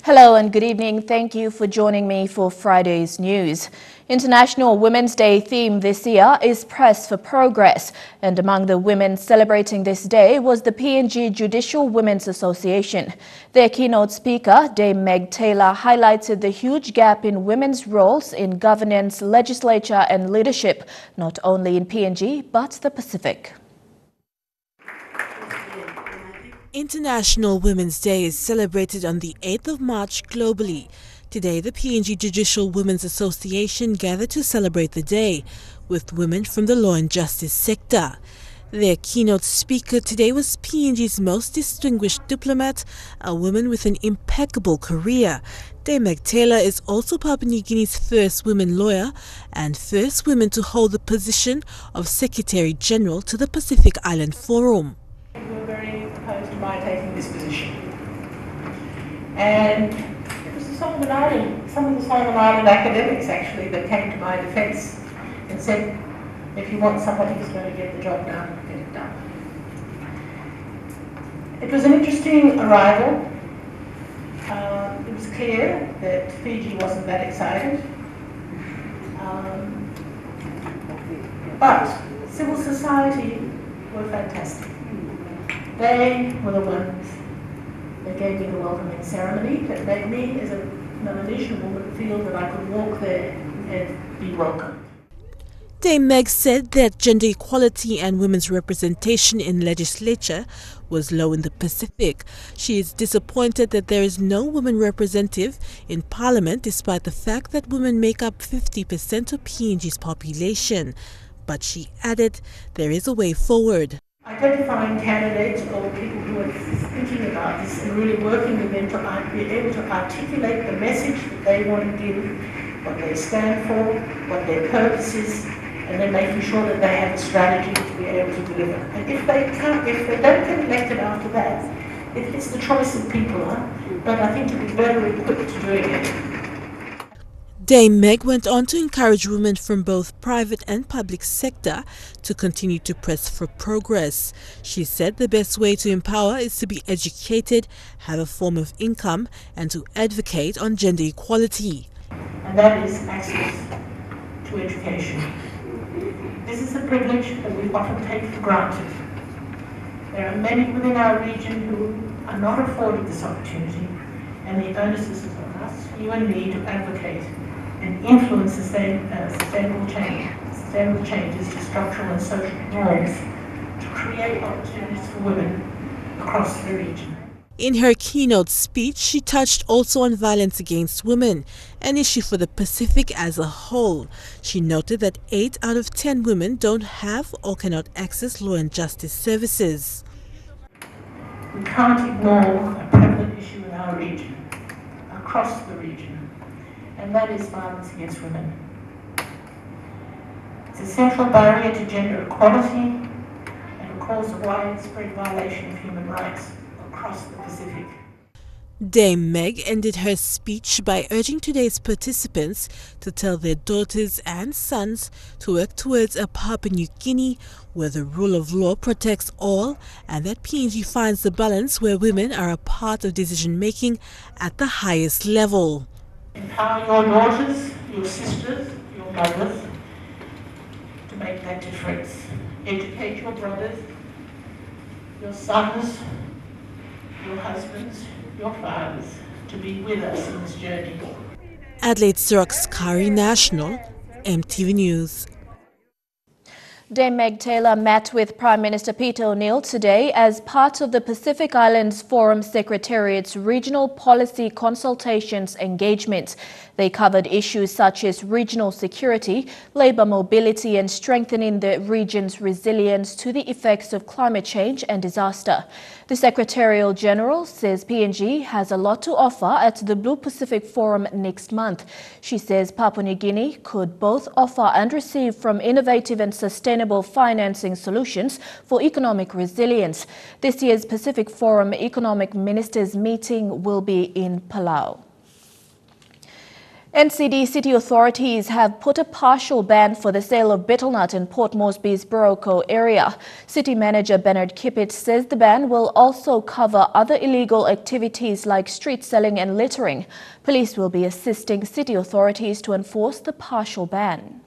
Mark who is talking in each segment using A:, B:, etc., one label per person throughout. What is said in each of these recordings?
A: Hello and good evening. Thank you for joining me for Friday's news. International Women's Day theme this year is Press for Progress, and among the women celebrating this day was the PNG Judicial Women's Association. Their keynote speaker, Dame Meg Taylor, highlighted the huge gap in women's roles in governance, legislature and leadership, not only in PNG but the Pacific.
B: International Women's Day is celebrated on the 8th of March globally. Today, the PNG Judicial Women's Association gathered to celebrate the day with women from the law and justice sector. Their keynote speaker today was PNG's most distinguished diplomat, a woman with an impeccable career. Dame Meg Taylor is also Papua New Guinea's first women lawyer and first woman to hold the position of Secretary General to the Pacific Island Forum.
C: Opposed to my taking this position, and it was some of the Solomon Island academics actually that came to my defence and said, if you want somebody who's going to get the job done, get it done. It was an interesting arrival. It was clear that Fiji wasn't that excited, but civil society were fantastic. They were the ones that gave me the welcoming ceremony that made me, as a Melanesian woman, feel that I could walk there and be welcome.
B: Dame Meg said that gender equality and women's representation in legislature was low in the Pacific. She is disappointed that there is no woman representative in Parliament despite the fact that women make up 50% of PNG's population. But she added there is a way forward.
C: Identifying candidates or people who are thinking about this and really working with them to be able to articulate the message that they want to give, what they stand for, what their purpose is, and then making sure that they have a strategy to be able to deliver. And if they don't get elected after that, it's the choice of people, but I think to be better equipped to doing it.
B: Dame Meg went on to encourage women from both private and public sector to continue to press for progress. She said the best way to empower is to be educated, have a form of income, and to advocate on gender equality.
C: And that is access to education. This is a privilege that we often take for granted. There are many within our region who are not afforded this opportunity, and the onus is on us, you and me, to advocate and influence sustainable changes to structural and social norms to create opportunities for women across the region.
B: In her keynote speech, she touched also on violence against women, an issue for the Pacific as a whole. She noted that 8 out of 10 women don't have or cannot access law and justice services.
C: We can't ignore a prevalent issue in our region, across the region, and that is violence against women. It's a central barrier to gender equality and a cause of widespread violation of human rights across the Pacific.
B: Dame Meg ended her speech by urging today's participants to tell their daughters and sons to work towards a Papua New Guinea where the rule of law protects all and that PNG finds the balance where women are a part of decision-making at the highest level.
C: Empower your daughters, your sisters, your mothers to make that difference. Educate your brothers, your sons, your husbands, your fathers to be with us in this journey.
B: Adelaide Sirokskari National, EMTV News.
A: Dame Meg Taylor met with Prime Minister Peter O'Neill today as part of the Pacific Islands Forum Secretariat's Regional Policy Consultations engagement. They covered issues such as regional security, labour mobility and strengthening the region's resilience to the effects of climate change and disaster. The Secretarial General says PNG has a lot to offer at the Blue Pacific Forum next month. She says Papua New Guinea could both offer and receive from innovative and sustainable financing solutions for economic resilience. This year's Pacific Forum Economic Ministers meeting will be in Palau. NCD city authorities have put a partial ban for the sale of Betel-Nut in Port Moresby's Boroko area. City Manager Bernard Kippett says the ban will also cover other illegal activities like street selling and littering. Police will be assisting city authorities to enforce the partial ban.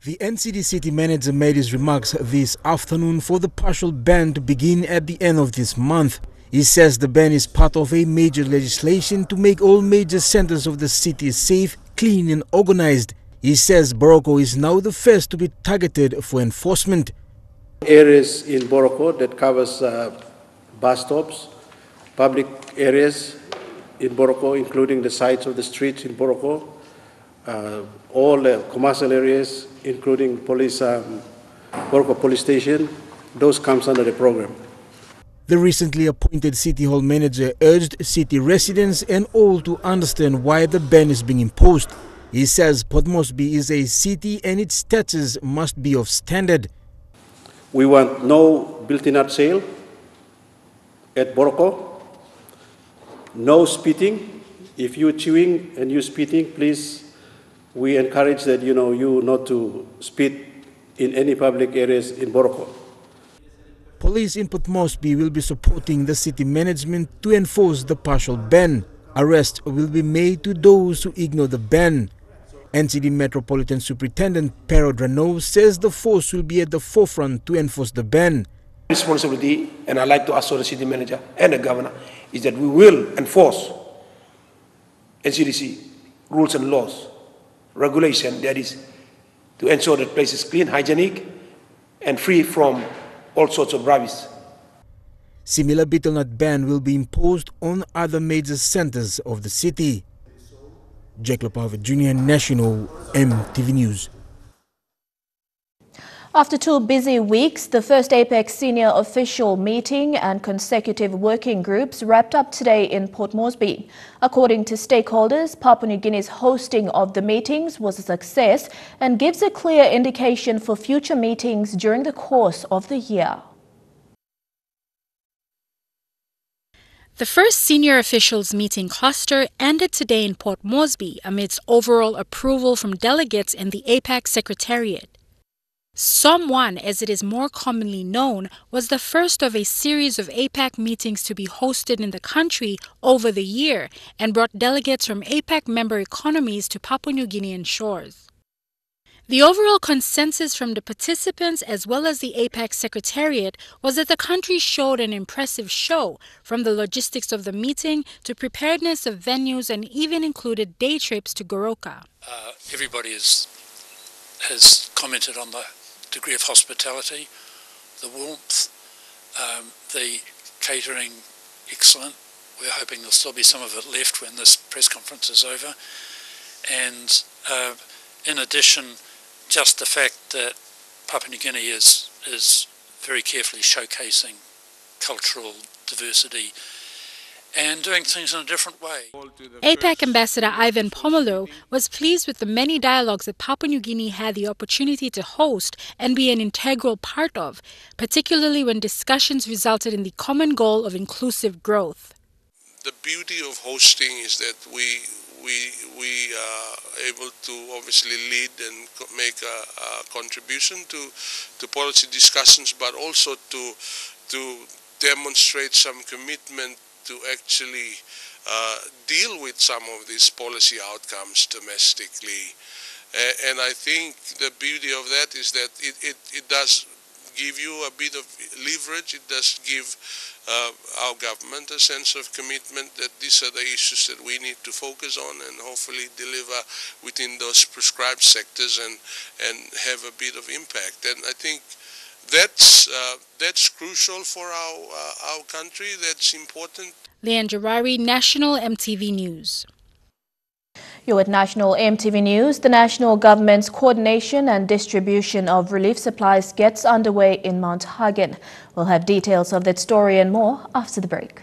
D: The NCD city manager made his remarks this afternoon for the partial ban to begin at the end of this month. He says the ban is part of a major legislation to make all major centers of the city safe, clean and organized. He says Boroko is now the first to be targeted for enforcement.
E: Areas in Boroko that covers bus stops, public areas in Boroko, including the sides of the streets in Boroko, all the commercial areas, including Boroko Police Station, those comes under the program.
D: The recently appointed City Hall manager urged city residents and all to understand why the ban is being imposed. He says Port Moresby is a city and its status must be of standard.
E: We want no Betel-Nut sale at Boroko, no spitting. If you're chewing and you're spitting, please, we encourage that you not to spit in any public areas in Boroko.
D: Police in Port Moresby will be supporting the city management to enforce the partial ban. Arrests will be made to those who ignore the ban. NCD Metropolitan Superintendent Pero Drano says the force will be at the forefront to enforce the ban.
F: Responsibility, and I'd like to assure the city manager and the governor, is that we will enforce NCDC rules and laws, regulation, that is, to ensure that place is clean, hygienic, and free from all sorts of rubbish.
D: Similar Betel-Nut ban will be imposed on other major centers of the city. Jack Lopava Jr., National EMTV News.
A: After 2 busy weeks, the first APEC senior official meeting and consecutive working groups wrapped up today in Port Moresby. According to stakeholders, Papua New Guinea's hosting of the meetings was a success and gives a clear indication for future meetings during the course of the year.
G: The first senior officials meeting cluster ended today in Port Moresby amidst overall approval from delegates in the APEC Secretariat. SOM 1, as it is more commonly known, was the first of a series of APEC meetings to be hosted in the country over the year and brought delegates from APEC member economies to Papua New Guinean shores. The overall consensus from the participants as well as the APEC Secretariat was that the country showed an impressive show, from the logistics of the meeting to preparedness of venues, and even included day trips to Boroko.
H: Everybody has commented on the degree of hospitality, the warmth, the catering, excellent. We're hoping there'll still be some of it left when this press conference is over. And in addition, just the fact that Papua New Guinea is very carefully showcasing cultural diversity and doing things in a different way.
G: APEC Ambassador Ivan Pomelo was pleased with the many dialogues that Papua New Guinea had the opportunity to host and be an integral part of, particularly when discussions resulted in the common goal of inclusive growth.
I: The beauty of hosting is that we are able to obviously lead and make a contribution to policy discussions, but also to demonstrate some commitment to actually deal with some of these policy outcomes domestically. And I think the beauty of that is that it does give you a bit of leverage. It does give our government a sense of commitment that these are the issues that we need to focus on and hopefully deliver within those prescribed sectors and have a bit of impact. And I think that's crucial for our country. That's important.
G: Leanne Jarari, National EMTV News.
A: You're at National EMTV News. The national government's coordination and distribution of relief supplies gets underway in Mount Hagen. We'll have details of that story and more after the break.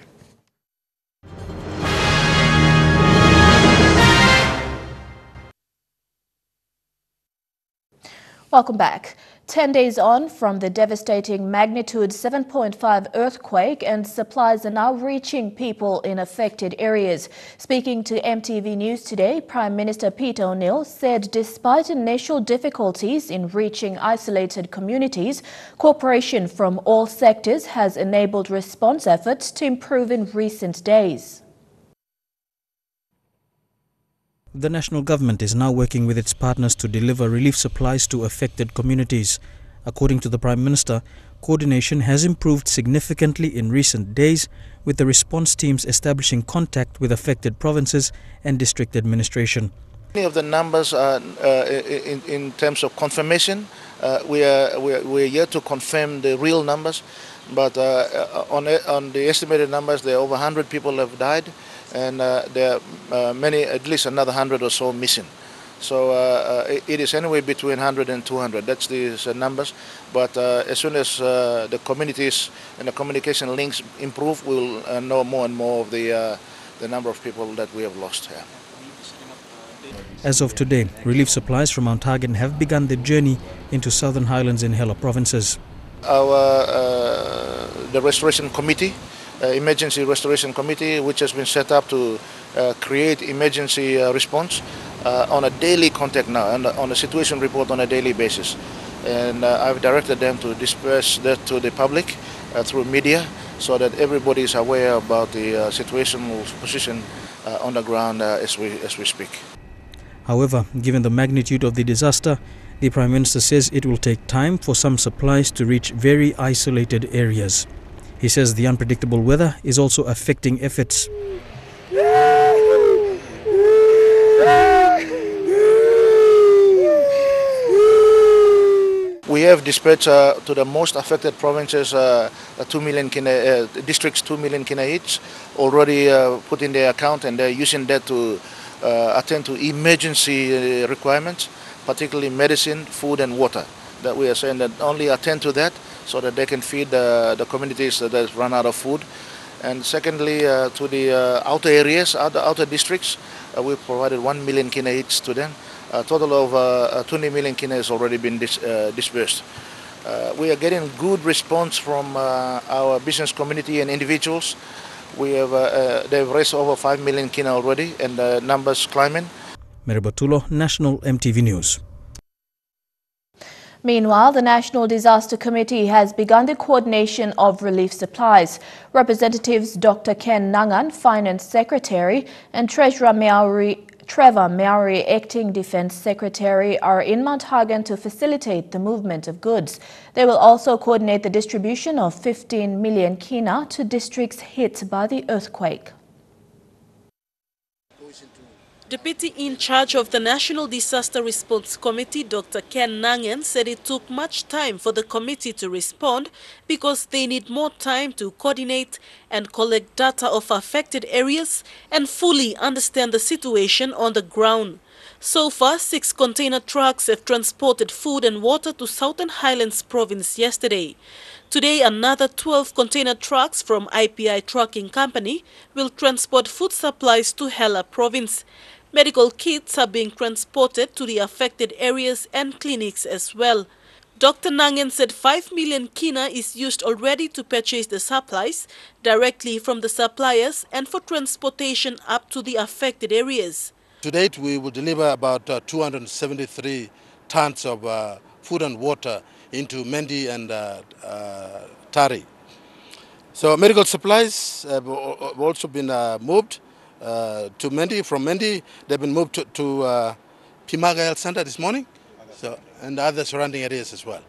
A: Welcome back. 10 days on from the devastating magnitude 7.5 earthquake, and supplies are now reaching people in affected areas. Speaking to EMTV News today, Prime Minister Betel-Nut said despite initial difficulties in reaching isolated communities, cooperation from all sectors has enabled response efforts to improve in recent days.
J: The national government is now working with its partners to deliver relief supplies to affected communities. According to the Prime Minister, coordination has improved significantly in recent days, with the response teams establishing contact with affected provinces and district administration.
K: Many of the numbers are in terms of confirmation. We're yet to confirm the real numbers, but on the estimated numbers, there are over 100 people have died, and there are many, at least another 100 or so missing. So it is anywhere between 100 and 200. That's the numbers. But as soon as the communities and the communication links improve, we will know more and more of the number of people that we have lost. Yeah.
J: As of today, relief supplies from Mount Hagen have begun their journey into Southern Highlands and Hela provinces.
K: The Restoration Committee, Emergency Restoration Committee, which has been set up to create emergency response on a daily contact now, and on a situation report on a daily basis. And I've directed them to disperse that to the public through media, so that everybody is aware about the situational position on the ground as we speak.
J: However, given the magnitude of the disaster, the Prime Minister says it will take time for some supplies to reach very isolated areas. He says the unpredictable weather is also affecting efforts.
K: We have dispatched to the most affected provinces 2 million kina, districts 2 million kina each, already put in their account, and they're using that to attend to emergency requirements, particularly medicine, food and water. That we are saying that only attend to that so that they can feed the communities that have run out of food. And secondly, to the outer areas, outer districts, we've provided 1 million kina each to them. A total of 20 million kina has already been dispersed. We are getting good response from our business community and individuals. We have they've raised over 5 million kina already, and the numbers climbing.
J: Meribatulo, National EMTV News.
A: Meanwhile, the National Disaster Committee has begun the coordination of relief supplies. Representatives Dr. Ken Nangan, Finance Secretary, and Treasurer Trevor Maori, Acting Defence Secretary, are in Mount Hagen to facilitate the movement of goods. They will also coordinate the distribution of 15 million kina to districts hit by the earthquake.
L: Deputy in charge of the National Disaster Response Committee, Dr. Ken Nangan, said it took much time for the committee to respond because they need more time to coordinate and collect data of affected areas and fully understand the situation on the ground. So far, 6 container trucks have transported food and water to Southern Highlands Province yesterday. Today, another 12 container trucks from IPI Trucking Company will transport food supplies to Hela Province. Medical kits are being transported to the affected areas and clinics as well. Dr. Nangan said 5 million kina is used already to purchase the supplies directly from the suppliers and for transportation up to the affected areas.
M: To date, we will deliver about 273 tons of food and water into Mendi and Tari. So medical supplies have also been moved to Mendi. From Mendi, they've been moved to Pimaga Health Center this morning, and other surrounding areas as well.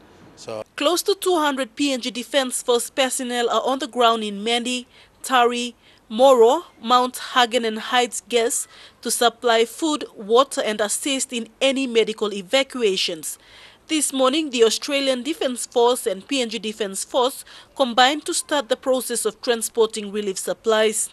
L: Close to 200 PNG Defence Force personnel are on the ground in Mendi, Tari, Moro, Mount Hagen and Heights Gas to supply food, water and assist in any medical evacuations. This morning, the Australian Defence Force and PNG Defence Force combined to start the process of transporting relief supplies.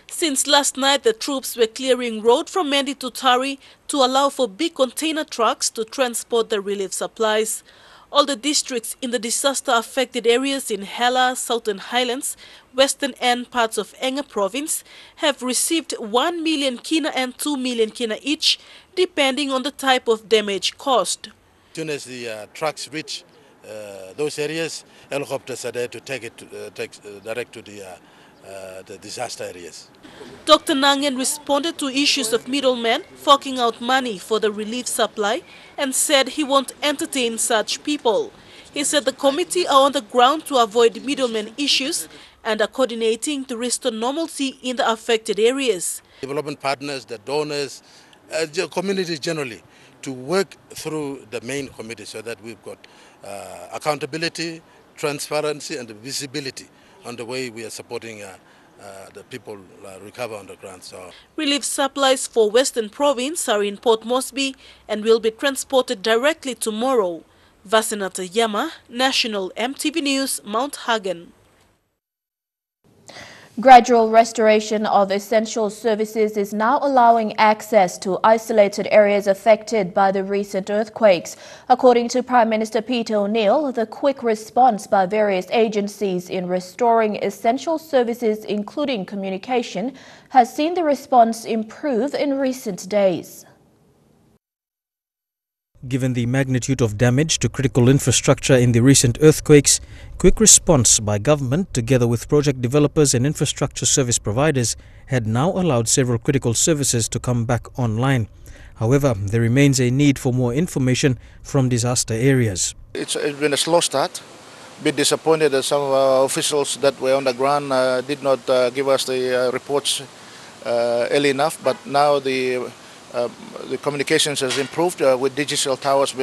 L: Since last night, the troops were clearing road from Mendi to Tari to allow for big container trucks to transport the relief supplies. All the districts in the disaster-affected areas in Hela, Southern Highlands, Western and parts of Enga Province have received 1 million kina and 2 million kina each, depending on the type of damage caused.
M: As soon as the trucks reach those areas, helicopters are there to take it direct to the disaster areas.
L: Dr. Nangen responded to issues of middlemen forking out money for the relief supply and said he won't entertain such people. He said the committee are on the ground to avoid middlemen issues and are coordinating to restore normalcy in the affected areas.
M: Development partners, the donors, communities generally, to work through the main committee so that we've got accountability, transparency and visibility on the way we are supporting the people recover on the ground. So
L: relief supplies for Western Province are in Port Moresby and will be transported directly tomorrow. Vasinata Yama, National EMTV News, Mount Hagen.
A: Gradual restoration of essential services is now allowing access to isolated areas affected by the recent earthquakes. According to Prime Minister Peter O'Neill, the quick response by various agencies in restoring essential services, including communication, has seen the response improve in recent days.
J: Given the magnitude of damage to critical infrastructure in the recent earthquakes, quick response by government together with project developers and infrastructure service providers had now allowed several critical services to come back online. However, there remains a need for more information from disaster areas.
K: It's been a slow start. A bit disappointed that some of our officials that were on the ground did not give us the reports early enough, but now the communications has improved with digital towers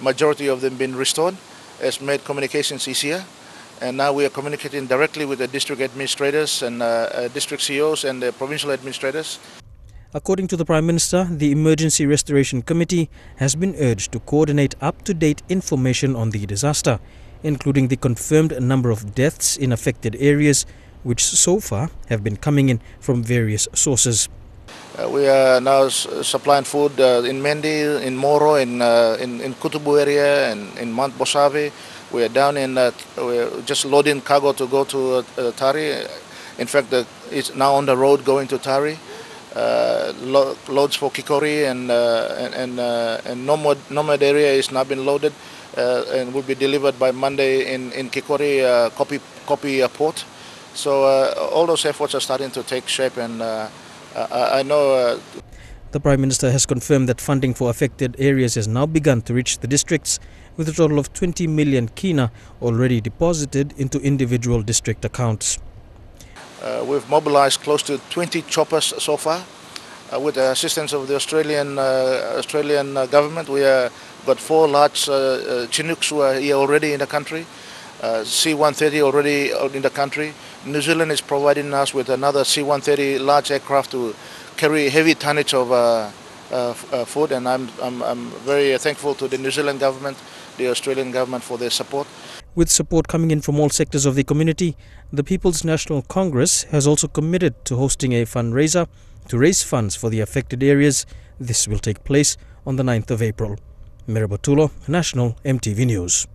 K: majority of them been restored. Has made communications easier, and now we are communicating directly with the district administrators and district CEOs and the provincial administrators.
J: According to the Prime Minister, the Emergency Restoration Committee has been urged to coordinate up-to-date information on the disaster, including the confirmed number of deaths in affected areas, which so far have been coming in from various sources.
K: We are now supplying food in Mendi, in Moro, in Kutubu area, and in Mount Bosavi. We are down in, we're just loading cargo to go to Tari. In fact, it's now on the road going to Tari. Loads for Kikori and Nomad area is now been loaded and will be delivered by Monday in Kikori, Kopi port. So all those efforts are starting to take shape, and I know.
J: The Prime Minister has confirmed that funding for affected areas has now begun to reach the districts, with a total of 20 million kina already deposited into individual district accounts.
K: We've mobilized close to 20 choppers so far. With the assistance of the Australian government, we got 4 large Chinooks who are here already in the country, C-130 already in the country. New Zealand is providing us with another C-130 large aircraft to carry heavy tonnage of food, and I'm very thankful to the New Zealand government, the Australian government for their support.
J: With support coming in from all sectors of the community, the People's National Congress has also committed to hosting a fundraiser to raise funds for the affected areas. This will take place on the 9th of April. Merabatulo, National EMTV News.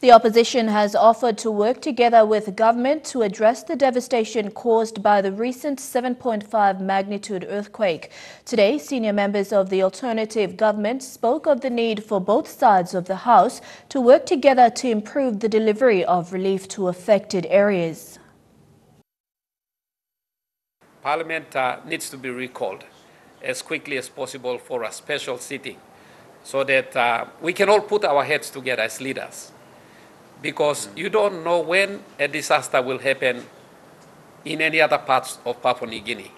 A: The opposition has offered to work together with government to address the devastation caused by the recent 7.5 magnitude earthquake. Today, senior members of the alternative government spoke of the need for both sides of the House to work together to improve the delivery of relief to affected areas.
N: Parliament needs to be recalled as quickly as possible for a special sitting so that we can all put our heads together as leaders. Because you don't know when a disaster will happen in any other parts of Papua New Guinea.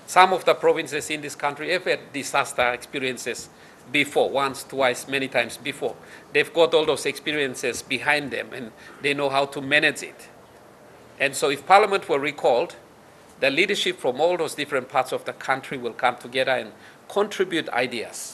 N: Some of the provinces in this country have had disaster experiences before, once, twice, many times before. They've got all those experiences behind them and they know how to manage it. And so if Parliament were recalled, the leadership from all those different parts of the country will come together and contribute ideas.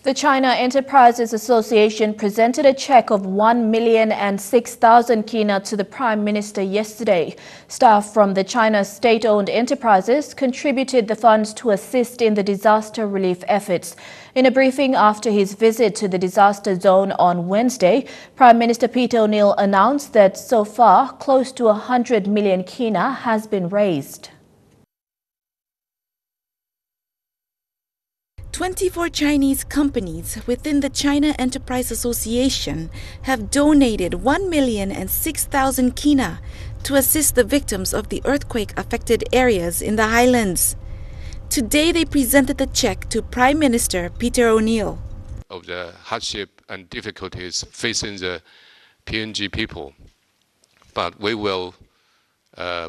A: The China Enterprises Association presented a check of 1,006,000 kina to the Prime Minister yesterday. Staff from the China state-owned enterprises contributed the funds to assist in the disaster relief efforts. In a briefing after his visit to the disaster zone on Wednesday, Prime Minister Peter O'Neill announced that so far close to 100 million kina has been raised.
O: 24 Chinese companies within the China Enterprise Association have donated 1,006,000 kina to assist the victims of the earthquake-affected areas in the highlands. Today they presented the check to Prime Minister Peter O'Neill.
P: Of the hardship and difficulties facing the PNG people, but we will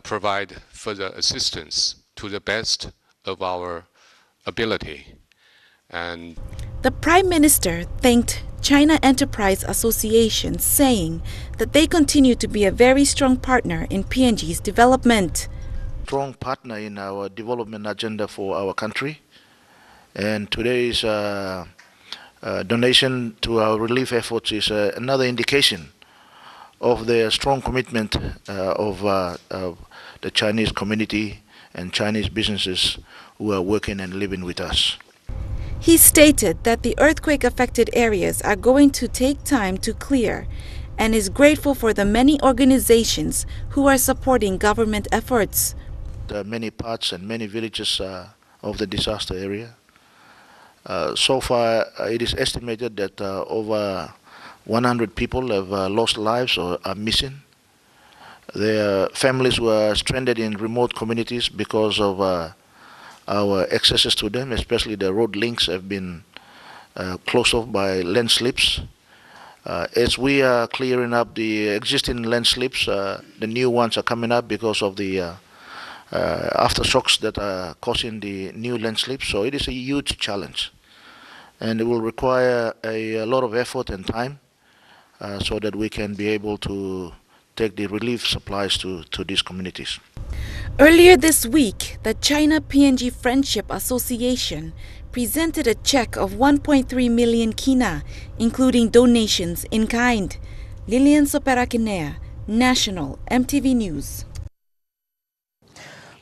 P: provide further assistance to the best of our ability. And
O: the Prime Minister thanked China Enterprise Association, saying that they continue to be a very strong partner in PNG's development.
K: Strong partner in our development agenda for our country, and today's donation to our relief efforts is another indication of the strong commitment of the Chinese community and Chinese businesses who are working and living with us.
O: He stated that the earthquake-affected areas are going to take time to clear and is grateful for the many organizations who are supporting government efforts.
K: There are many parts and many villages of the disaster area. So far, it is estimated that over 100 people have lost lives or are missing. Their families were stranded in remote communities because of our accesses to them, especially the road links have been closed off by landslips. As we are clearing up the existing landslips, the new ones are coming up because of the aftershocks that are causing the new landslips. So it is a huge challenge, and it will require a lot of effort and time so that we can be able to take the relief supplies to these communities.
O: Earlier this week, the China-PNG Friendship Association presented a check of 1.3 million kina, including donations in kind. Lilian Soperakinea, National EMTV News.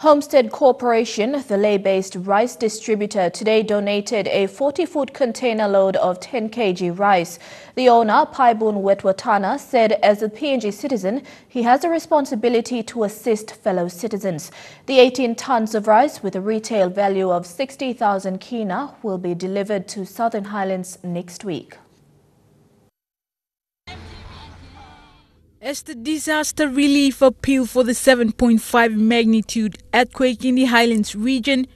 A: Homestead Corporation, the Lae-based rice distributor, today donated a 40-foot container load of 10 kg rice. The owner, Paibun Wetwatana, said as a PNG citizen, he has a responsibility to assist fellow citizens. The 18 tons of rice with a retail value of 60,000 kina will be delivered to Southern Highlands next week.
Q: As the disaster relief appeal for the 7.5 magnitude earthquake in the Highlands region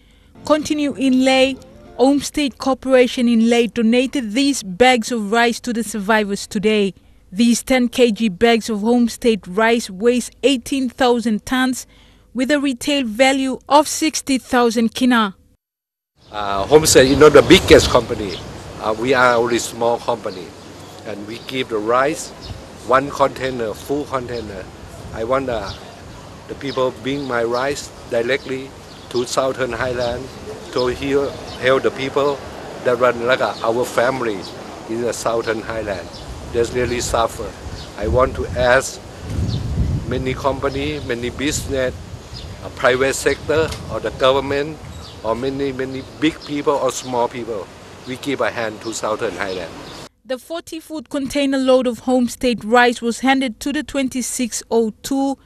Q: continue in Lae, Homestead Corporation in Lae donated these bags of rice to the survivors today. These 10 kg bags of Homestead rice weighs 18,000 tons with a retail value of 60,000 kina.
R: Homestead is not the biggest company. We are only small company, and we give the rice. One container, full container. I want the people bring my rice directly to Southern Highland to help the people that run like our family in the Southern Highland. They really suffer. I want to ask many company, many business, private sector or the government or many big people or small people. We give a hand to Southern Highland.
Q: The 40-foot container load of Homestead rice was handed to the 2602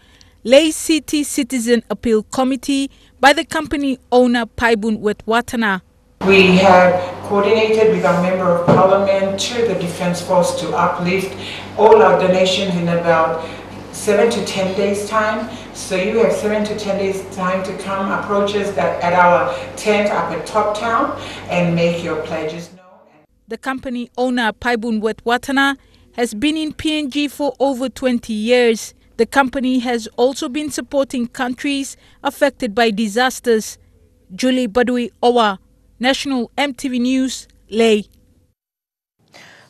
Q: Lae City Citizen Appeal Committee by the company owner Paibun Wetwatana.
C: We have coordinated with our Member of Parliament to the Defence Force to uplift all our donations in about 7 to 10 days time. So you have 7 to 10 days time to come approach us at our tent up at Top Town and make your pledges.
Q: The company owner, Paibun Wetwatana, has been in PNG for over 20 years. The company has also been supporting countries affected by disasters. Julie Badui Owa, National EMTV News, Lae.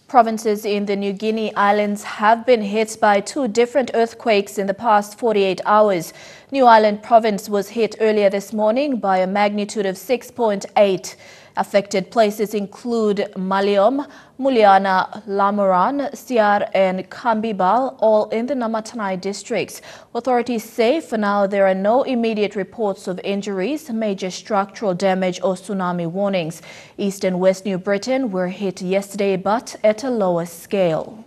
A: Provinces in the New Guinea Islands have been hit by 2 different earthquakes in the past 48 hours. New Ireland Province was hit earlier this morning by a magnitude of 6.8. Affected places include Maliom, Muliana, Lamoran, Siar and Kambibal, all in the Namatanai districts. Authorities say for now there are no immediate reports of injuries, major structural damage or tsunami warnings. East and West New Britain were hit yesterday but at a lower scale.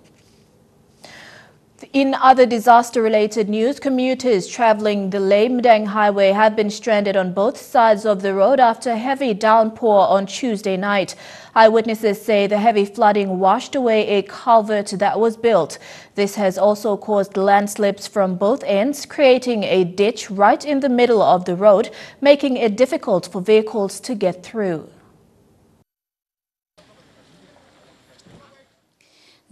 A: The In other disaster-related news, commuters traveling the Leh-Madang highway have been stranded on both sides of the road after a heavy downpour on Tuesday night. Eyewitnesses say the heavy flooding washed away a culvert that was built. This has also caused landslips from both ends, creating a ditch right in the middle of the road, making it difficult for vehicles to get through.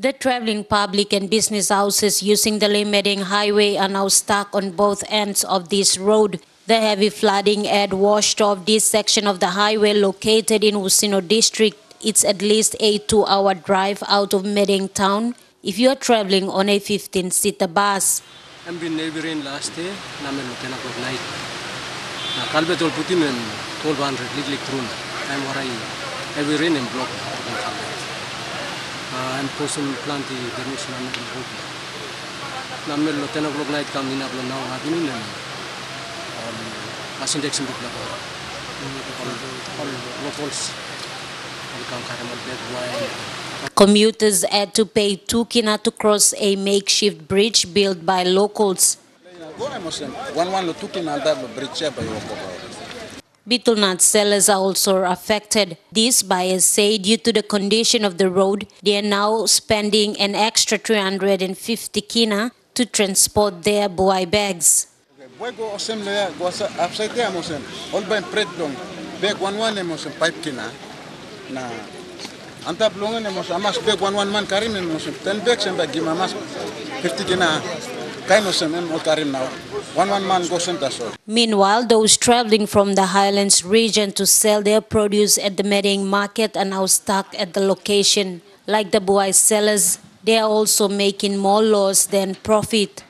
S: The traveling public and business houses using the Leh-Madang highway are now stuck on both ends of this road. The heavy flooding had washed off this section of the highway located in Usino district. It's at least a 2-hour drive out of Madang town if you are traveling on a 15-seater bus.
T: I'm been neighboring last year, namin 10 o'clock night. Na kalbet ol putin and 1200 liglig trun. I'm waray heavy rain and block. I'm posting plenty dermis namin hope. Namin 10 o'clock night kami na plan now happening and asin Jackson bukla ko. All locals.
S: Commuters had to pay 2 kina to cross a makeshift bridge built by locals. Betel-Nut sellers are also affected. These buyers say due to the condition of the road, they are now spending an extra 350 kina to transport their buai bags.
U: Na anta blongan emos amas beg one man karim emos 10 bags and bag gimamas 50 kina kaino sem ol karim now one man go center so.
S: Meanwhile, those traveling from the highlands region to sell their produce at the Madang market are now stuck at the location. Like the buai sellers, they are also making more loss than profit.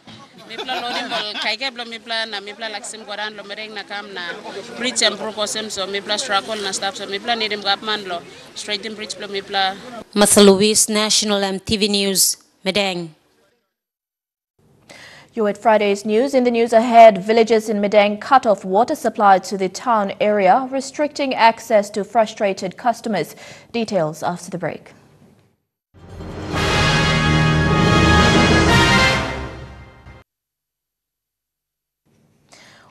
V: Mipla loading ball kaike blo mipla na mipla laksim goran lo mereng na kam na bridge and proposem so mipla struggle na staff so mipla nidim gapman lo straighten bridge blo mipla.
S: Mathaluis, National EMTV News, Madang.
A: You're at Friday's news. In the news ahead, villagers in Madang cut off water supply to the town area, restricting access to frustrated customers. Details after the break.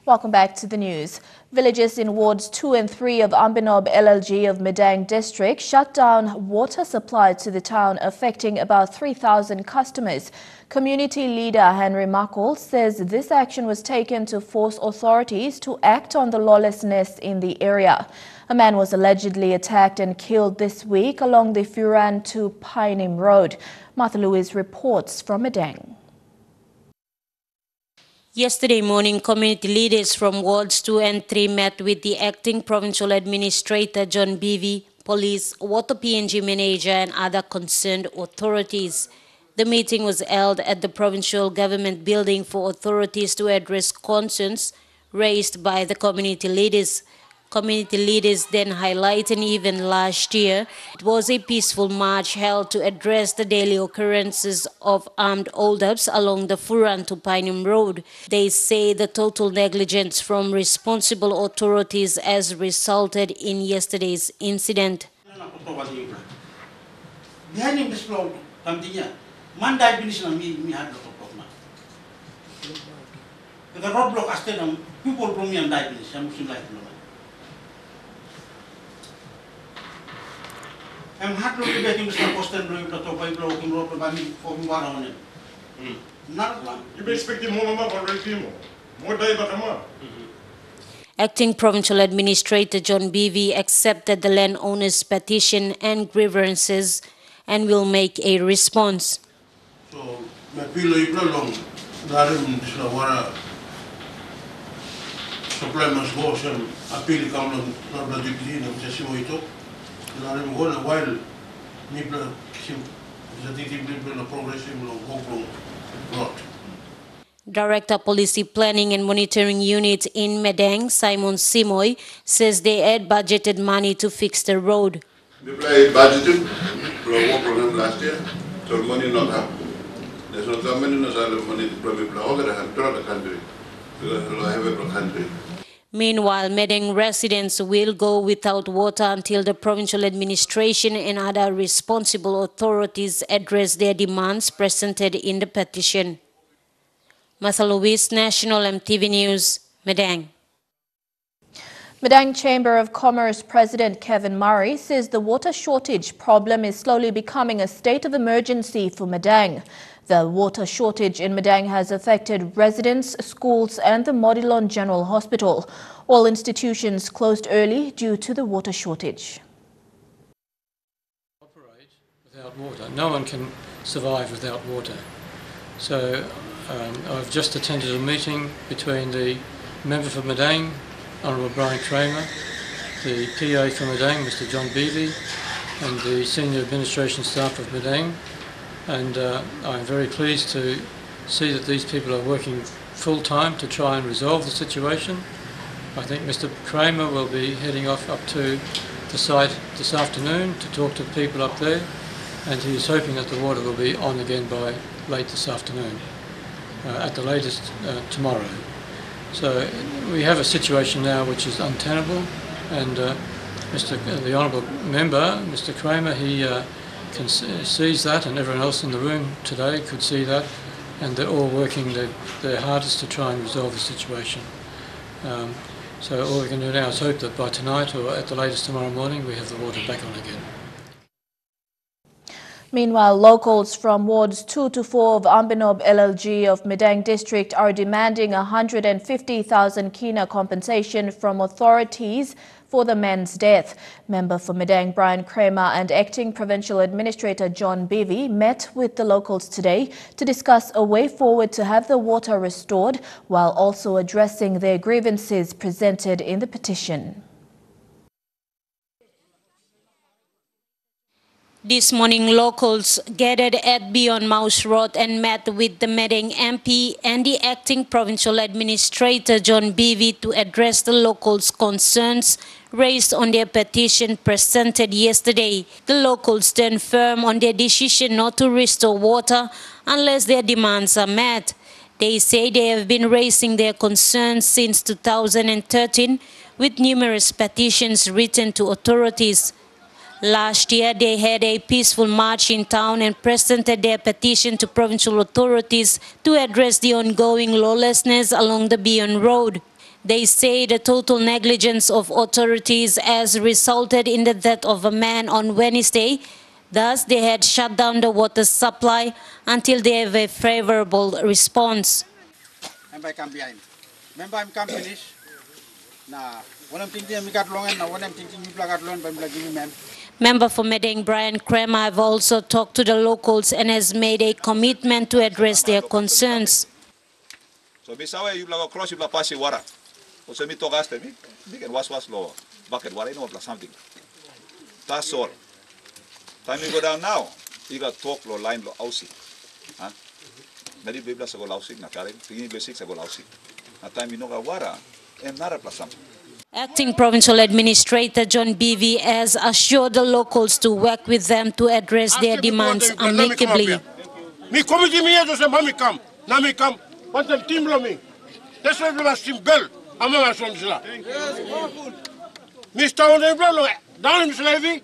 A: Welcome back to the news. Villages in wards 2 and 3 of Ambinob LLG of Madang district shut down water supply to the town, affecting about 3,000 customers. Community leader Henry Makol says this action was taken to force authorities to act on the lawlessness in the area. A man was allegedly attacked and killed this week along the Furan to Painim Road. Martha Lewis reports from Madang.
S: Yesterday morning, community leaders from wards 2 and 3 met with the acting provincial administrator John Beevy, police, water PNG manager and other concerned authorities. The meeting was held at the provincial government building for authorities to address concerns raised by the community leaders. Community leaders then highlighted even last year it was a peaceful march held to address the daily occurrences of armed hold-ups along the Furan to Painim Road. They say the total negligence from responsible authorities has resulted in yesterday's incident.
U: I'm hard to get him some post and blowing the top by blocking rope by me for one on it. Not one. You be expecting more already more day.
S: Acting Provincial Administrator John Beevy accepted the landowner's petition and grievances and will make a response.
U: So, my pillow long. Narim Slawara supply must go some appeal come on the deputy of Chasimoito. Narim go a while Nibla
S: Director Policy Planning and Monitoring Unit in Madang, Simon Simoy, says they had budgeted money to fix the road.
W: We budgeted for a war program last year, so money not have. There's no government in the money to the country.
S: Meanwhile, Madang residents will go without water until the provincial administration and other responsible authorities address their demands presented in the petition. Martha Louise, National EMTV News, Madang.
A: Madang Chamber of Commerce President Kevin Murray says the water shortage problem is slowly becoming a state of emergency for Madang. The water shortage in Madang has affected residents, schools and the Modilon General Hospital. All institutions closed early due to the water shortage.
B: Without water. No one can survive without water. So I've just attended a meeting between the member for Madang, Honourable Brian Kramer, the PA for Madang, Mr John Beevy, and the senior administration staff of Madang. And I'm very pleased to see that these people are working full time to try and resolve the situation. I think Mr Kramer will be heading off up to the site this afternoon to talk to people up there, and he is hoping that the water will be on again by late this afternoon, at the latest tomorrow. So we have a situation now which is untenable, and the Honourable Member, Mr Kramer, he sees that, and everyone else in the room today could see that, and they're all working their hardest to try and resolve the situation. So all we can do now is hope that by tonight or at the latest tomorrow morning we have the water back on again.
A: Meanwhile, locals from wards 2 to 4 of Ambinob LLG of Madang district are demanding 150,000 kina compensation from authorities for the man's death. Member for Madang Brian Kramer and Acting Provincial Administrator John Beevy met with the locals today to discuss a way forward to have the water restored while also addressing their grievances presented in the petition.
S: This morning, locals gathered at Beyond Mouse Road and met with the Madang MP and the Acting Provincial Administrator John Beevy to address the locals' concerns raised on their petition presented yesterday. The locals stand firm on their decision not to restore water unless their demands are met. They say they have been raising their concerns since 2013 with numerous petitions written to authorities. Last year, they had a peaceful march in town and presented their petition to provincial authorities to address the ongoing lawlessness along the Beyond Road. They say the total negligence of authorities has resulted in the death of a man on Wednesday. Thus, they had shut down the water supply until they have a favorable response. Member for Madang Brian Kramer have also talked to the locals and has made a commitment to address their concerns.
E: So bisawa you blaga cross you blaga pasi wara. O se mi togaste mi, we can was lo bucket wara no plus something. That's all. Time you go down now, you got talk lo line lo ausi. Huh? Many people go lausi na karen, tini basics go lausi. Na time you no ga wara, and nara plus something.
S: Acting Provincial Administrator John Beevy has assured the locals to work with them to address their demands amicably.
F: Me committee me just say mami come, na me come. Want them team lo me. That's why we must team bell. Ama from Zila. Mr. on the plan down in Slavi.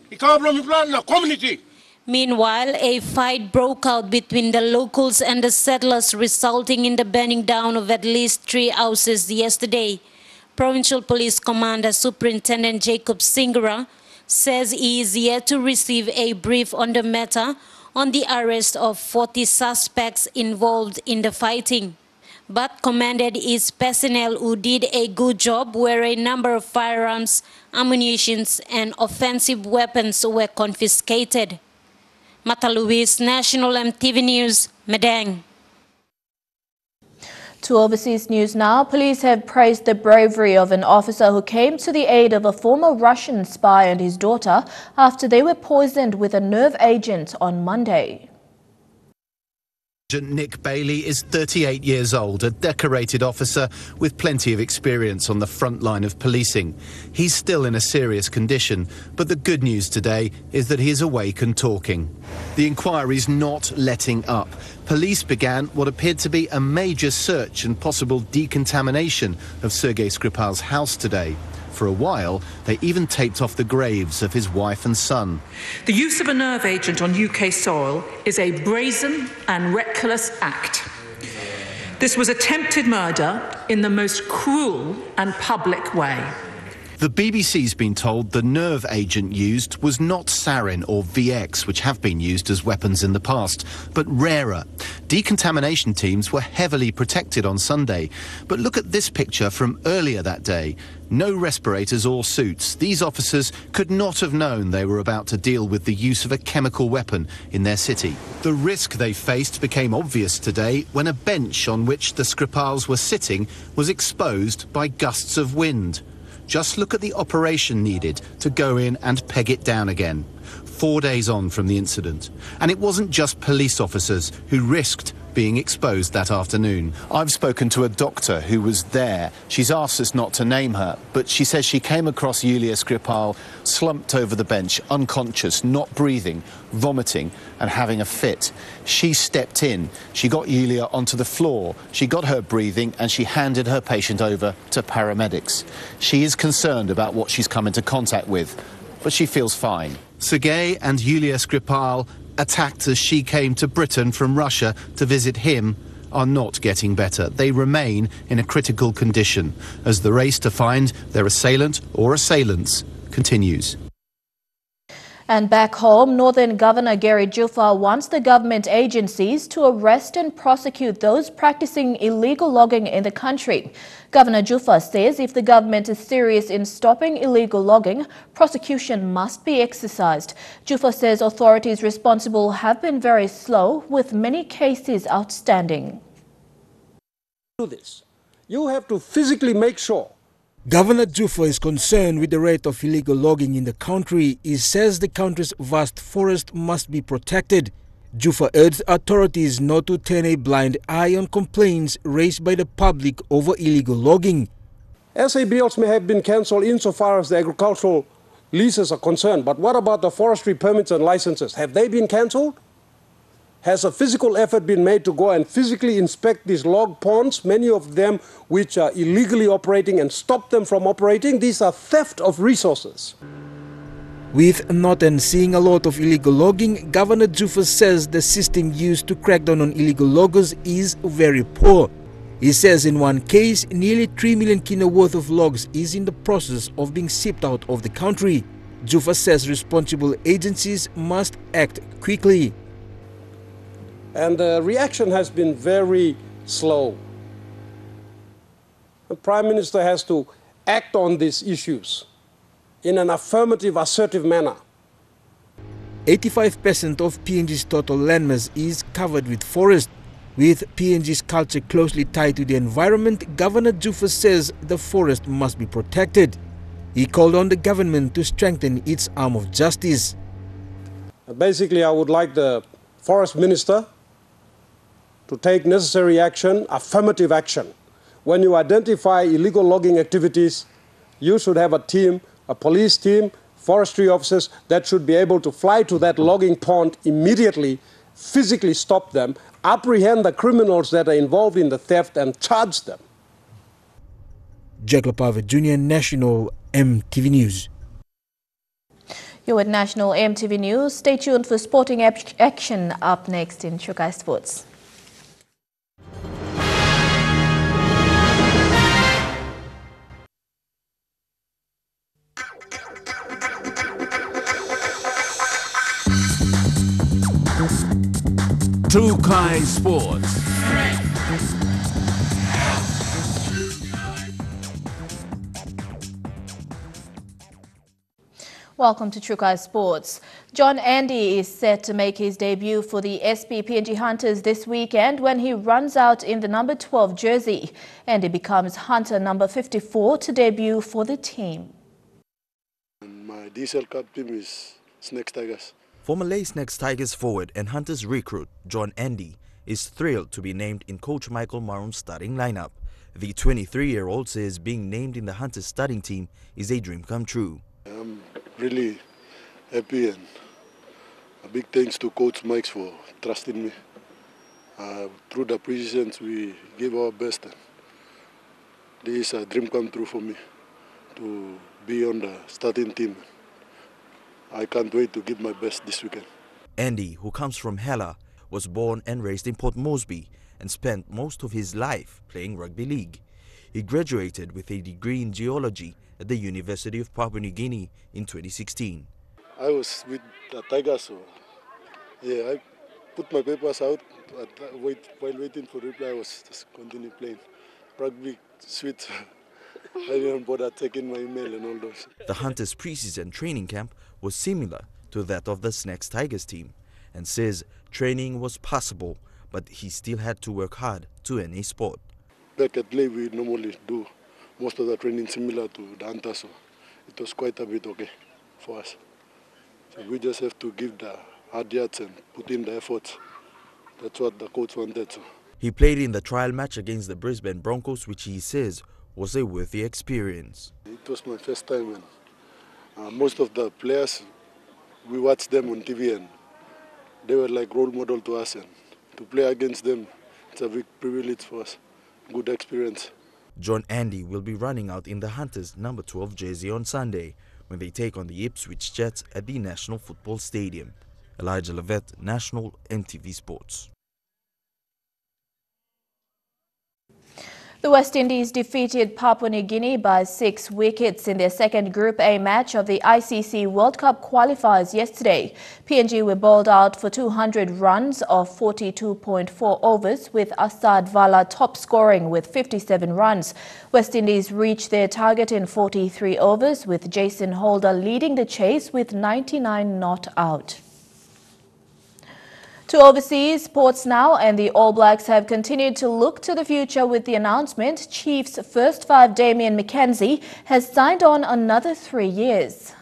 F: He come from the plan na community.
S: Meanwhile, a fight broke out between the locals and the settlers, resulting in the burning down of at least 3 houses yesterday. Provincial Police Commander Superintendent Jacob Singara says he is yet to receive a brief on the matter on the arrest of 40 suspects involved in the fighting, but commended his personnel who did a good job where a number of firearms, ammunition and offensive weapons were confiscated. Martha Louise, National EMTV News, Madang.
A: To overseas news now, police have praised the bravery of an officer who came to the aid of a former Russian spy and his daughter after they were poisoned with a nerve agent on Monday.
X: Nick Bailey is 38 years old, a decorated officer with plenty of experience on the front line of policing. He's still in a serious condition, but the good news today is that he is awake and talking. The inquiry's not letting up. Police began what appeared to be a major search and possible decontamination of Sergei Skripal's house today. For a while, they even taped off the graves of his wife and son.
Y: The use of a nerve agent on UK soil is a brazen and reckless act.
D: This was attempted murder in the most cruel and public way.
X: The BBC's been told the nerve agent used was not sarin or VX, which have been used as weapons in the past, but rarer. Decontamination teams were heavily protected on Sunday. But look at this picture from earlier that day. No respirators or suits. These officers could not have known they were about to deal with the use of a chemical weapon in their city. The risk they faced became obvious today when a bench on which the Skripals were sitting was exposed by gusts of wind. Just look at the operation needed to go in and peg it down again. 4 days on from the incident. And it wasn't just police officers who risked being exposed that afternoon. I've spoken to a doctor who was there. She's asked us not to name her, but she says she came across Yulia Skripal slumped over the bench, unconscious, not breathing, vomiting and having a fit. She stepped in. She got Yulia onto the floor. She got her breathing and she handed her patient over to paramedics. She is concerned about what she's come into contact with, but she feels fine. Sergei and Yulia Skripal, attacked as she came to Britain from Russia to visit him, are not getting better. They remain in a critical condition as the race to find their assailant or assailants continues.
A: And back home, Northern Governor Gary Jufa wants the government agencies to arrest and prosecute those practicing illegal logging in the country. Governor Jufa says if the government is serious in stopping illegal logging, prosecution must be exercised. Jufa says authorities responsible have been very slow, with many cases outstanding.
G: Do this. You have to physically make sure.
H: Governor Jufa is concerned with the rate of illegal logging in the country. He says the country's vast forest must be protected. Jufa urged authorities not to turn a blind eye on complaints raised by the public over illegal logging.
G: SABLs may have been cancelled insofar as the agricultural leases are concerned, but what about the forestry permits and licenses? Have they been cancelled? Has a physical effort been made to go and physically inspect these log ponds, many of them which are illegally operating, and stop them from operating? These are theft of resources.
H: With Northern seeing a lot of illegal logging, Governor Jufa says the system used to crack down on illegal loggers is very poor. He says in one case, nearly 3 million kina worth of logs is in the process of being shipped out of the country. Jufa says responsible agencies must act quickly.
G: And the reaction has been very slow. The Prime Minister has to act on these issues in an affirmative, assertive manner.
H: 85% of PNG's total landmass is covered with forest. With PNG's culture closely tied to the environment, Governor Jufa says the forest must be protected. He called on the government to strengthen its arm of justice.
G: Basically, I would like the Forest Minister to take necessary action, affirmative action. When you identify illegal logging activities, you should have a team, a police team, forestry officers that should be able to fly to that logging pond immediately, physically stop them, apprehend the criminals that are involved in the theft and charge them.
H: Jack Lapave Jr., National EMTV News.
A: You're at National EMTV News. Stay tuned for sporting action up next in Chukai Sports.
I: Chukai Sports.
A: Welcome to Chukai Sports. John Andy is set to make his debut for the SP PNG Hunters this weekend when he runs out in the number 12 jersey. Andy becomes Hunter number 54 to debut for the team.
Y: My diesel cup team is Snakes Tigers.
Z: Former Lay Snakes Tigers forward and Hunters recruit John Andy is thrilled to be named in Coach Michael Marum's starting lineup. The 23-year-old says being named in the Hunters starting team is a dream come true.
Y: I'm really happy and a big thanks to Coach Mike for trusting me. Through the preseasons we gave our best. And this is a dream come true for me to be on the starting team. I can't wait to give my best this weekend.
Z: Andy, who comes from Hela, was born and raised in Port Moresby and spent most of his life playing rugby league. He graduated with a degree in geology at the University of Papua New Guinea in 2016.
Y: I was with the Tigers, so yeah, I put my papers out, but while waiting for reply, I was just continue playing. Rugby, sweet. I didn't bother taking my email and all those.
Z: The Hunters' pre-season training camp was similar to that of the Snacks Tigers team, and says training was possible, but he still had to work hard to earn a spot.
Y: Back at Lay, we normally do most of the training similar to the Hunters, so it was quite a bit okay for us. So we just have to give the hard yards and put in the efforts. That's what the coach wanted. So.
Z: He played in the trial match against the Brisbane Broncos, which he says was a worthy experience.
Y: It was my first time, and most of the players, we watched them on TV and they were like role model to us, and to play against them, it's a big privilege for us. Good experience.
Z: John Andy will be running out in the Hunters' number 12 jersey on Sunday when they take on the Ipswich Jets at the National Football Stadium. Elijah Levette, National EMTV Sports.
A: The West Indies defeated Papua New Guinea by 6 wickets in their second Group A match of the ICC World Cup qualifiers yesterday. PNG were bowled out for 200 runs of 42.4 overs, with Asad Vala top scoring with 57 runs. West Indies reached their target in 43 overs, with Jason Holder leading the chase with 99 not out. To overseas, sports now, and the All Blacks have continued to look to the future with the announcement Chiefs first five Damian McKenzie has signed on another 3 years.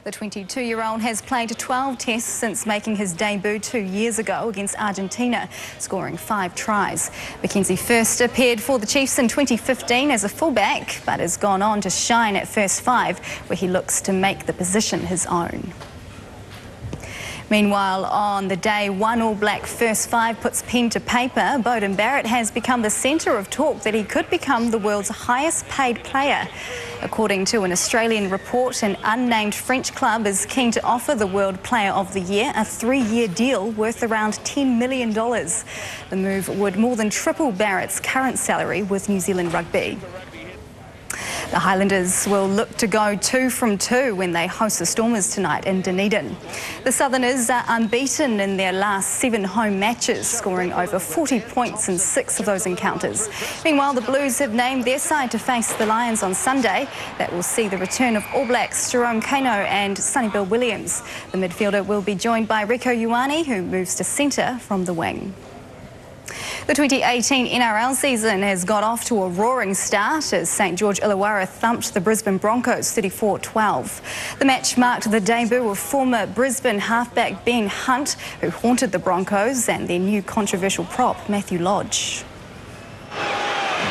J: The 22-year-old has played 12 tests since making his debut 2 years ago against Argentina, scoring 5 tries. McKenzie first appeared for the Chiefs in 2015 as a fullback, but has gone on to shine at first five, where he looks to make the position his own. Meanwhile, on the day one All Black first five puts pen to paper, Beauden Barrett has become the centre of talk that he could become the world's highest paid player. According to an Australian report, an unnamed French club is keen to offer the World Player of the Year a 3-year deal worth around $10 million. The move would more than triple Barrett's current salary with New Zealand Rugby. The Highlanders will look to go 2 from 2 when they host the Stormers tonight in Dunedin. The Southerners are unbeaten in their last 7 home matches, scoring over 40 points in 6 of those encounters. Meanwhile, the Blues have named their side to face the Lions on Sunday. That will see the return of All Blacks Jerome Kano and Sonny Bill Williams. The midfielder will be joined by Rieko Ioane, who moves to centre from the wing. The 2018 NRL season has got off to a roaring start as St George Illawarra thumped the Brisbane Broncos 34-12. The match marked the debut of former Brisbane halfback Ben Hunt, who haunted the Broncos, and their new controversial prop, Matthew Lodge.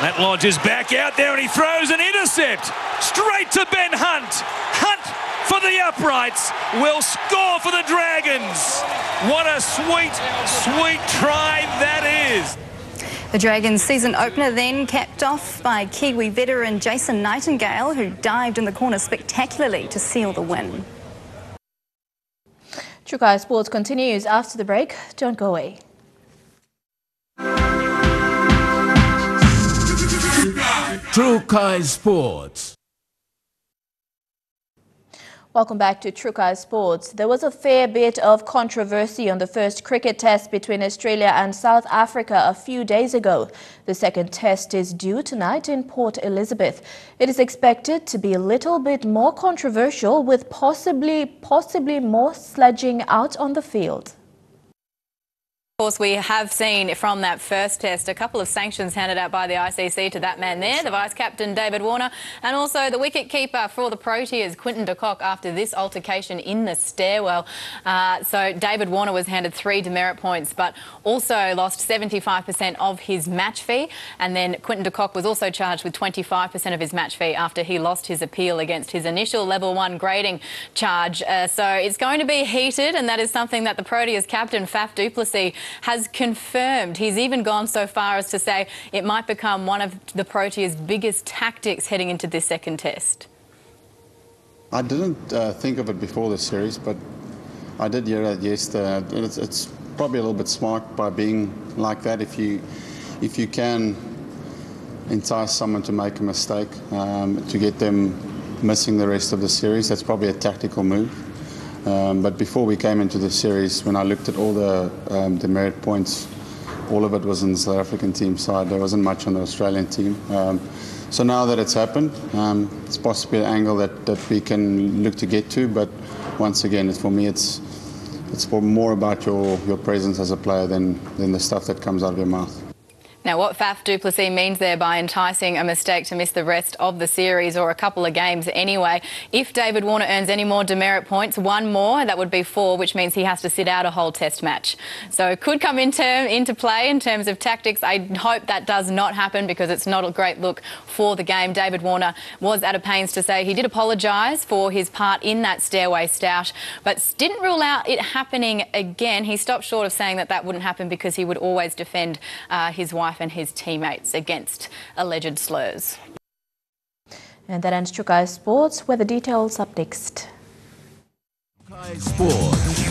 K: Matt Lodge is back out there and he throws an intercept straight to Ben Hunt. Hunt for the uprights will score for the Dragons. What a sweet, sweet try that is.
J: The Dragons' season opener then capped off by Kiwi veteran Jason Nightingale, who dived in the corner spectacularly to seal the win.
A: Trukai Sports continues after the break. Don't go away.
I: Trukai Sports.
A: Welcome back to Trukai Sports. There was a fair bit of controversy on the first cricket test between Australia and South Africa a few days ago. The second test is due tonight in Port Elizabeth. It is expected to be a little bit more controversial, with possibly more sledging out on the field.
L: Of course, we have seen from that first test a couple of sanctions handed out by the ICC to that man there, the vice-captain David Warner, and also the wicket-keeper for the Proteas, Quinton de Kock, after this altercation in the stairwell. So David Warner was handed 3 demerit points, but also lost 75% of his match fee. And then Quinton de Kock was also charged with 25% of his match fee after he lost his appeal against his initial level 1 grading charge. So it's going to be heated, and that is something that the Proteas captain, Faf du Plessis, has confirmed. He's even gone so far as to say it might become one of the Proteas' biggest tactics heading into this second test.
U: I didn't think of it before the series, but
C: I did hear that, yes. It's probably a little bit smart by being like that. If you can entice someone to make a mistake, to get them missing the rest of the series, that's probably a tactical move. But before we came into the series, when I looked at all the merit points, all of it was on the South African team side. There wasn't much on the Australian team. So now that it's happened, it's possibly an angle that we can look to get to. But once again, for me, it's more about your presence as a player than the stuff that comes out of your mouth.
L: Now, what Faf du Plessis means there by enticing a mistake to miss the rest of the series, or a couple of games anyway, if David Warner earns any more demerit points, one more, that would be 4, which means he has to sit out a whole test match. So it could come into play in terms of tactics. I hope that does not happen, because it's not a great look for the game. David Warner was at a pains to say he did apologise for his part in that stairway stoush, but didn't rule out it happening again. He stopped short of saying that wouldn't happen, because he would always defend his wife and his teammates against alleged slurs.
A: And that ends Chukai Sports, where the details up next.
I: Chukai Sports.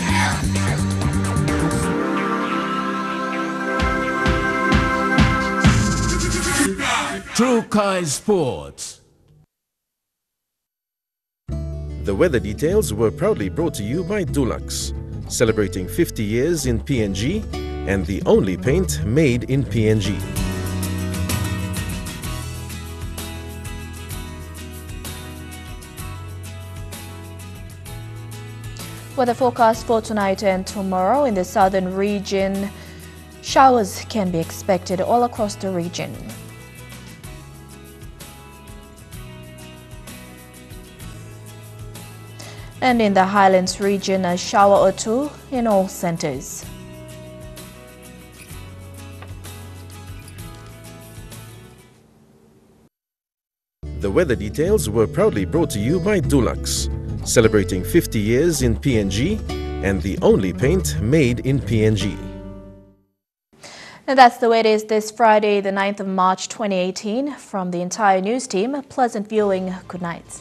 I: Chukai Sports.
M: The weather details were proudly brought to you by Dulux, celebrating 50 years in PNG and the only paint made in PNG.
A: Weather forecast for tonight and tomorrow in the southern region. Showers can be expected all across the region. And in the Highlands region, a shower or two in all centres.
M: The weather details were proudly brought to you by Dulux, celebrating 50 years in PNG and the only paint made in PNG.
A: And that's the way it is this Friday, the 9th of March 2018. From the entire news team, pleasant viewing. Good night.